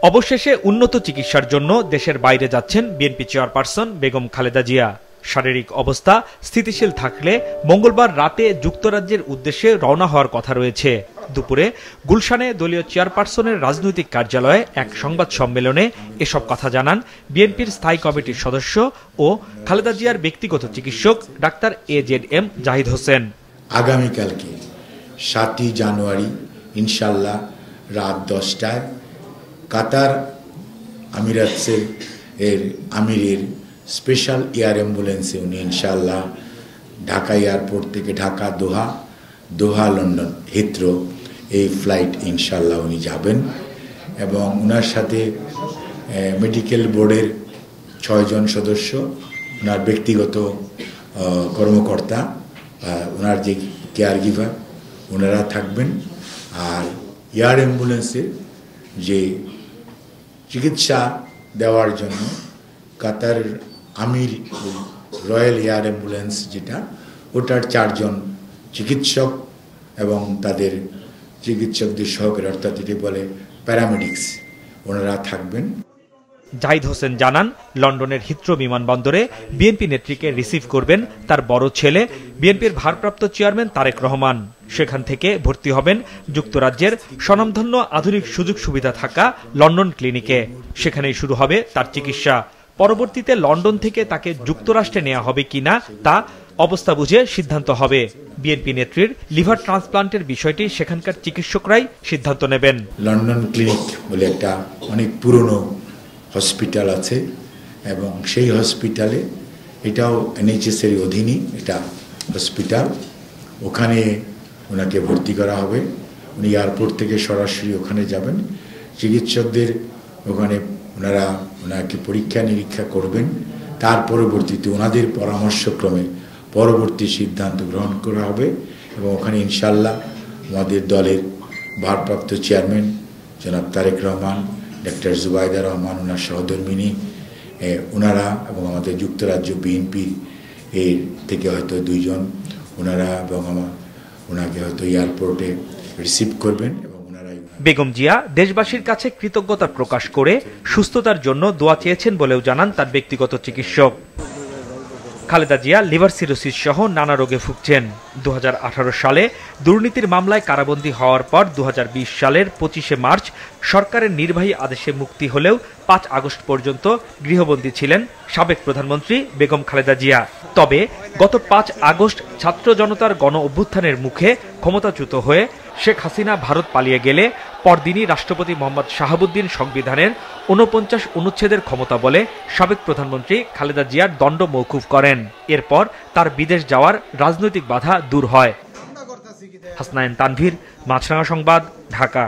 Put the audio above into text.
অবশেষে উন্নত চিকিৎসার জন্য দেশের বাইরে যাচ্ছেন বিএনপি চেয়ারপারসন বেগম খালেদা জিয়া। শারীরিক অবস্থা স্থিতিশীল থাকলে মঙ্গলবার রাতে যুক্তরাজ্যের উদ্দেশ্যে রওনা হওয়ার কথা রয়েছে। দুপুরে গুলশানে দলীয় চেয়ারপারসনের রাজনৈতিক কার্যালয়ে এক সংবাদ সম্মেলনে এসব কথা জানান বিএনপির স্থায়ী কমিটির সদস্য ও খালেদা জিয়ার ব্যক্তিগত চিকিৎসক ডাক্তার AZM জাহিদ হোসেন। আগামীকালকে 7 জানুয়ারি ইনশাল্লাহ রাত 10টায় কাতার আমিরাতের আমিরের স্পেশাল এয়ার অ্যাম্বুলেন্সে উনি ইনশাল্লাহ ঢাকা এয়ারপোর্ট থেকে ঢাকা দোহা লন্ডন হিথ্রো এই ফ্লাইট ইনশাল্লাহ উনি যাবেন এবং ওনার সাথে মেডিকেল বোর্ডের 6 জন সদস্য, ওনার ব্যক্তিগত কর্মকর্তা, ওনার যে কেয়ার গিভার ওনারা থাকবেন। আর এয়ার অ্যাম্বুলেন্সের যে চিকিৎসা দেওয়ার জন্য কাতার আমির রয়্যাল এয়ার অ্যাম্বুলেন্স যেটা, ওটার 4 জন চিকিৎসক এবং তাদের চিকিৎসকদের সহকারী অর্থাৎ এটি বলে প্যারামেডিক্স, ওনারা থাকবেন। জাহিদ হোসেন জানান, লন্ডনের হিথ্রো বিমানবন্দরে বিএনপি নেত্রীকে রিসিভ করবেন তার বড় ছেলে বিএনপির ভারপ্রাপ্ত চেয়ারম্যান তারেক রহমান। সেখান থেকে ভর্তি হবেন যুক্তরাজ্যের স্বনামধন্য আধুনিক সুযোগ সুবিধা থাকা লন্ডন ক্লিনিকে। সেখানেই শুরু হবে তার চিকিৎসা। পরবর্তীতে লন্ডন থেকে তাকে যুক্তরাষ্ট্রে নেওয়া হবে কিনা তা অবস্থা বুঝে সিদ্ধান্ত হবে। বিএনপি নেত্রীর লিভার ট্রান্সপ্লান্টের বিষয়টি সেখানকার চিকিৎসকরাই সিদ্ধান্ত নেবেন। লন্ডন ক্লিনিক বলে একটা অনেক পুরনো হসপিটাল আছে এবং সেই হসপিটালে, এটাও NHS এর অধীনই এটা হসপিটাল, ওখানে ওনাকে ভর্তি করা হবে। উনি এয়ারপোর্ট থেকে সরাসরি ওখানে যাবেন। চিকিৎসকদের ওখানে ওনাকে পরীক্ষা নিরীক্ষা করবেন। তার পরবর্তীতে ওনাদের পরামর্শক্রমে পরবর্তী সিদ্ধান্ত গ্রহণ করা হবে এবং ওখানে ইনশাল্লাহ আমাদের দলের ভারপ্রাপ্ত চেয়ারম্যান জনাব তারেক রহমান, ডাক্তার জুবাইদা রহমান, ওনার সহধর্মিনী ওনারা এবং আমাদের যুক্তরাজ্য বিএনপি এর থেকে হয়তো 2 জন ওনারা এবং ওনাকে হয়তো এয়ারপোর্টে রিসিভ করবেন। বেগম জিয়া দেশবাসীর কাছে কৃতজ্ঞতা প্রকাশ করে সুস্থতার জন্য দোয়া চেয়েছেন বলেও জানান তার ব্যক্তিগত চিকিৎসক। খালেদা জিয়া লিভার সিরোসিস সহ নানা রোগে ভুগছেন। 2018 সালে দুর্নীতির মামলায় কারাবন্দী হওয়ার পর 2020 সালের 25শে মার্চ সরকারের নির্বাহী আদেশে মুক্তি হলেও 5 আগস্ট পর্যন্ত গৃহবন্দী ছিলেন সাবেক প্রধানমন্ত্রী বেগম খালেদা জিয়া। তবে গত 5 আগস্ট ছাত্র জনতার গণ অভ্যুত্থানের মুখে ক্ষমতাচ্যুত হয়ে শেখ হাসিনা ভারত পালিয়ে গেলে পরদিনই রাষ্ট্রপতি মোহাম্মদ শাহাবুদ্দিন সংবিধানের 49 অনুচ্ছেদের ক্ষমতা বলে সাবেক প্রধানমন্ত্রী খালেদা জিয়ার দণ্ড মওকুফ করেন। এরপর তার বিদেশ যাওয়ার রাজনৈতিক বাধা দূর হয়। হাসনাইন তানভীর, মাছরাঙা সংবাদ, ঢাকা।